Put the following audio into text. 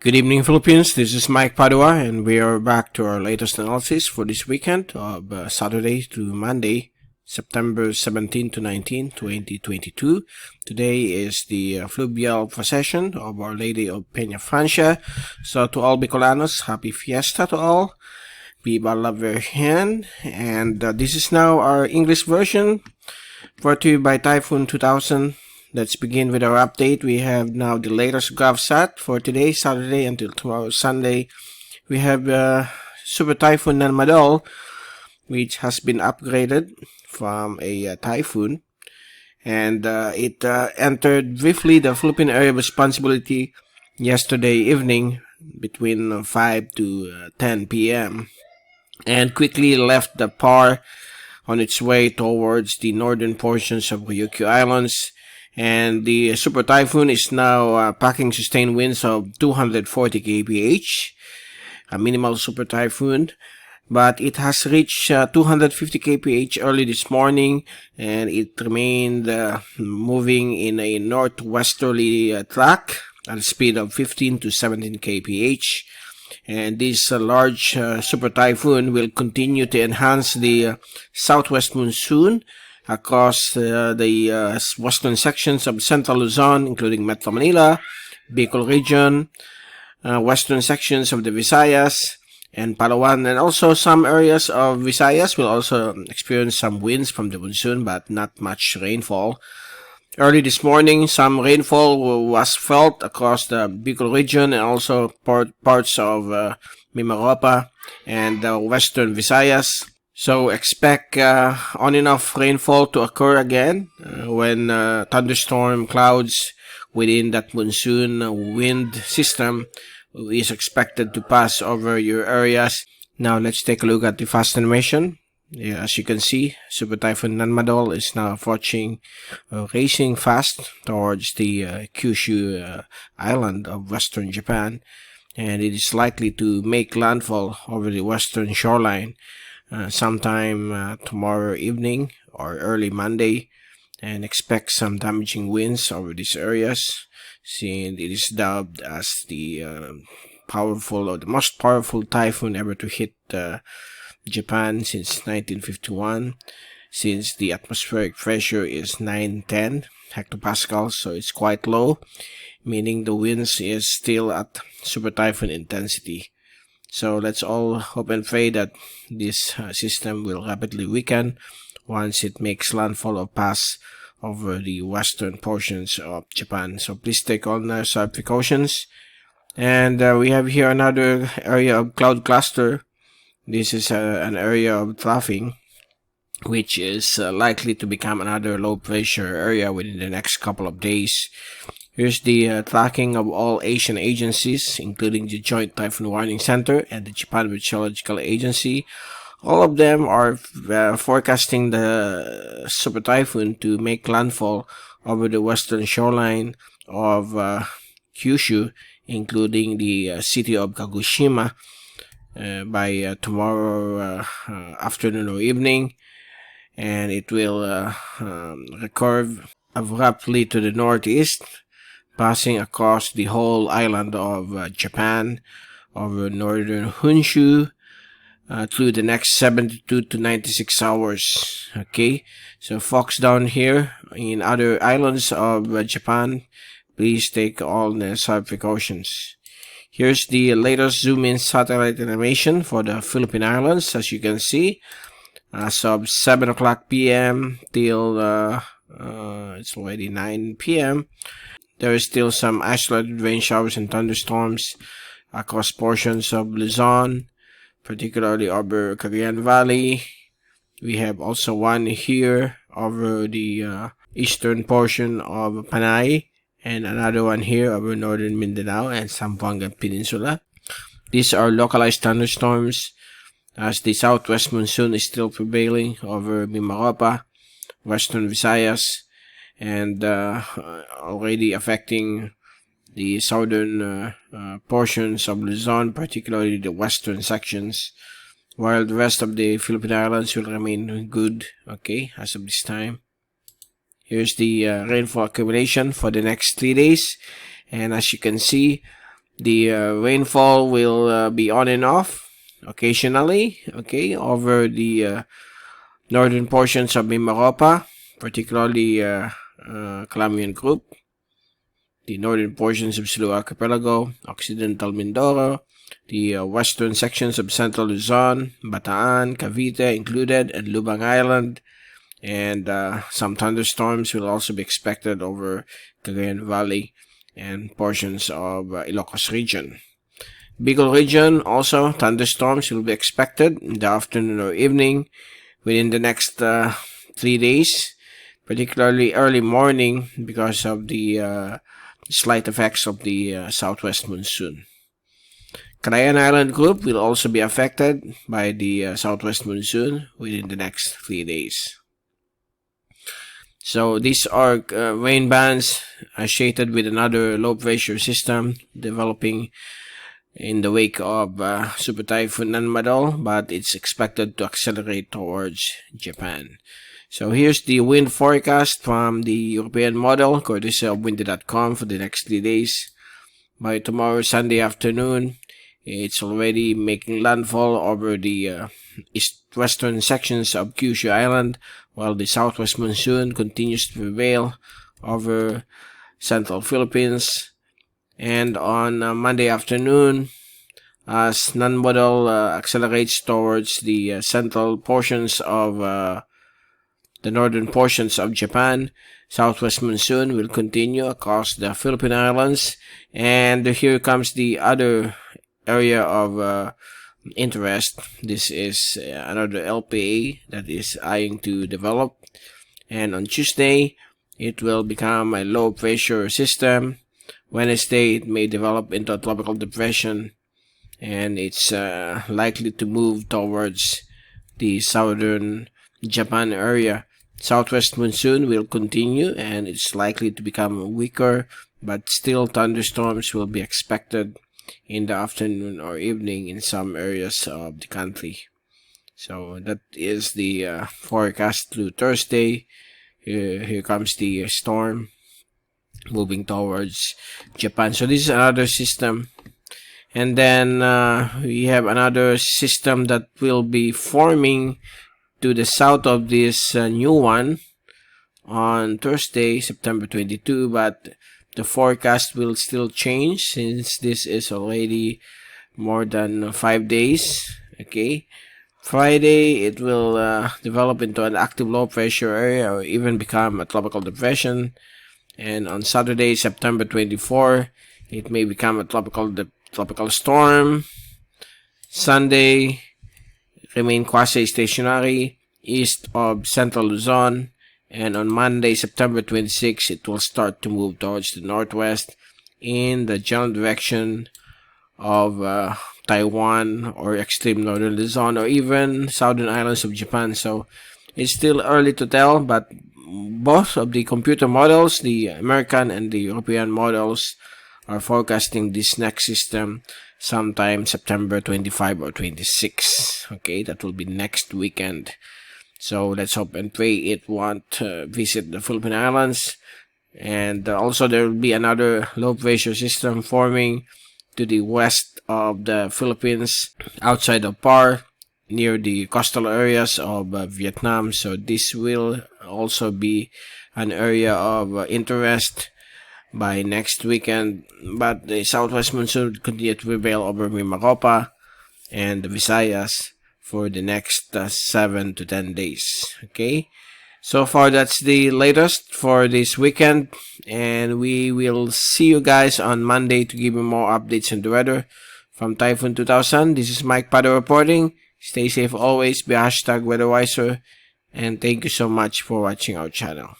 Good evening, Philippines. This is Mike Padua, and we are back to our latest analysis for this weekend of Saturday to Monday, September 17 to 19, 2022. Today is the fluvial procession of Our Lady of Peña Francia. So to all Bicolanos, happy fiesta to all. Viva la Virgen. And this is now our English version, brought to you by Typhoon2000. Let's begin with our update. We have now the latest GovSat for today, Saturday, until tomorrow, Sunday. We have Super Typhoon Nanmadol, which has been upgraded from a typhoon. And it entered briefly the Philippine area of responsibility yesterday evening between 5 to 10 p.m. and quickly left the PAR on its way towards the northern portions of Ryukyu Islands. And the Super Typhoon is now packing sustained winds of 240 kph, a minimal Super Typhoon, but it has reached 250 kph early this morning, and it remained moving in a northwesterly track at a speed of 15 to 17 kph. And this large Super Typhoon will continue to enhance the southwest monsoon across the western sections of central Luzon, including Metro Manila, Bicol region, western sections of the Visayas, and Palawan, and also some areas of Visayas will also experience some winds from the monsoon, but not much rainfall. Early this morning, some rainfall was felt across the Bicol region and also parts of MiMaRoPa and western Visayas. So expect on and off rainfall to occur again when thunderstorm clouds within that monsoon wind system is expected to pass over your areas. Now let's take a look at the fast animation. Yeah, as you can see, Super Typhoon Nanmadol is now approaching, racing fast towards the Kyushu island of western Japan, and it is likely to make landfall over the western shoreline sometime tomorrow evening or early Monday, and expect some damaging winds over these areas, seeing it is dubbed as the most powerful typhoon ever to hit Japan since 1951, since the atmospheric pressure is 910 hectopascals, so it's quite low, meaning the winds is still at super typhoon intensity. So let's all hope and pray that this system will rapidly weaken once it makes landfall or pass over the western portions of Japan. So please take all necessary precautions. And we have here another area of cloud cluster. This is an area of troughing, which is likely to become another low pressure area within the next couple of days. Here's the tracking of all Asian agencies, including the Joint Typhoon Warning Center and the Japan Meteorological Agency. All of them are forecasting the Super Typhoon to make landfall over the western shoreline of Kyushu, including the city of Kagoshima, by tomorrow afternoon or evening. And it will recurve abruptly to the northeast, passing across the whole island of Japan, over northern Honshu, through the next 72 to 96 hours. Okay, so folks down here in other islands of Japan, please take all necessary precautions. Here's the latest zoom-in satellite animation for the Philippine Islands. As you can see, as of 7 o'clock p.m. till it's already 9 p.m., there is still some isolated rain showers and thunderstorms across portions of Luzon, particularly over Cagayan Valley. We have also one here over the eastern portion of Panay, and another one here over northern Mindanao and Zamboanga Peninsula. These are localized thunderstorms, as the southwest monsoon is still prevailing over MiMaRoPa, western Visayas, and already affecting the southern portions of Luzon, particularly the western sections, while the rest of the Philippine Islands will remain good, okay, as of this time. Here's the rainfall accumulation for the next 3 days, and as you can see, The rainfall will be on and off occasionally, okay, over the northern portions of MiMaRoPa, particularly Kalayaan Group, the northern portions of Sulu Archipelago, Occidental Mindoro, the western sections of Central Luzon, Bataan, Cavite included, and Lubang Island, and some thunderstorms will also be expected over Cagayan Valley and portions of Ilocos region. Bicol region also, thunderstorms will be expected in the afternoon or evening within the next 3 days, particularly early morning because of the slight effects of the southwest monsoon. Kalayaan Island Group will also be affected by the southwest monsoon within the next 3 days. So these are rain bands associated with another low pressure system developing in the wake of Super Typhoon Nanmadol, but it's expected to accelerate towards Japan. So here's the wind forecast from the European model, courtesy of windy.com for the next 3 days. By tomorrow, Sunday afternoon, it's already making landfall over the east-western sections of Kyushu Island, while the southwest monsoon continues to prevail over central Philippines. And on Monday afternoon, as Nanmadol accelerates towards the central portions of the northern portions of Japan, southwest monsoon will continue across the Philippine Islands. And here comes the other area of interest. This is another LPA that is eyeing to develop, and on Tuesday it will become a low pressure system. Wednesday it may develop into a tropical depression, and it's likely to move towards the southern Japan area. Southwest monsoon will continue, and it's likely to become weaker, but still thunderstorms will be expected in the afternoon or evening in some areas of the country. So that is the forecast through Thursday. Here comes the storm moving towards Japan. So this is another system. And then we have another system that will be forming to the south of this new one on Thursday, September 22, but the forecast will still change since this is already more than 5 days. Okay, Friday it will develop into an active low pressure area or even become a tropical depression, and on Saturday, September 24, it may become a tropical storm. Sunday, remain quasi-stationary east of central Luzon. And on Monday, September 26, it will start to move towards the northwest in the general direction of Taiwan or extreme northern Luzon or even southern islands of Japan. So it's still early to tell, but both of the computer models, the American and the European models, are forecasting this next system sometime September 25 or 26. Okay, that will be next weekend. So let's hope and pray it won't visit the Philippine Islands. And also there will be another low pressure system forming to the west of the Philippines outside of PAR near the coastal areas of Vietnam. So this will also be an area of interest by next weekend. But the southwest monsoon will continue to prevail over MiMaRoPa and the Visayas for the next 7 to 10 days. Okay, so far that's the latest for this weekend, and we will see you guys on Monday to give you more updates on the weather from Typhoon2000. This is Mike Padua reporting. Stay safe always, be #weatherwiser, and thank you so much for watching our channel.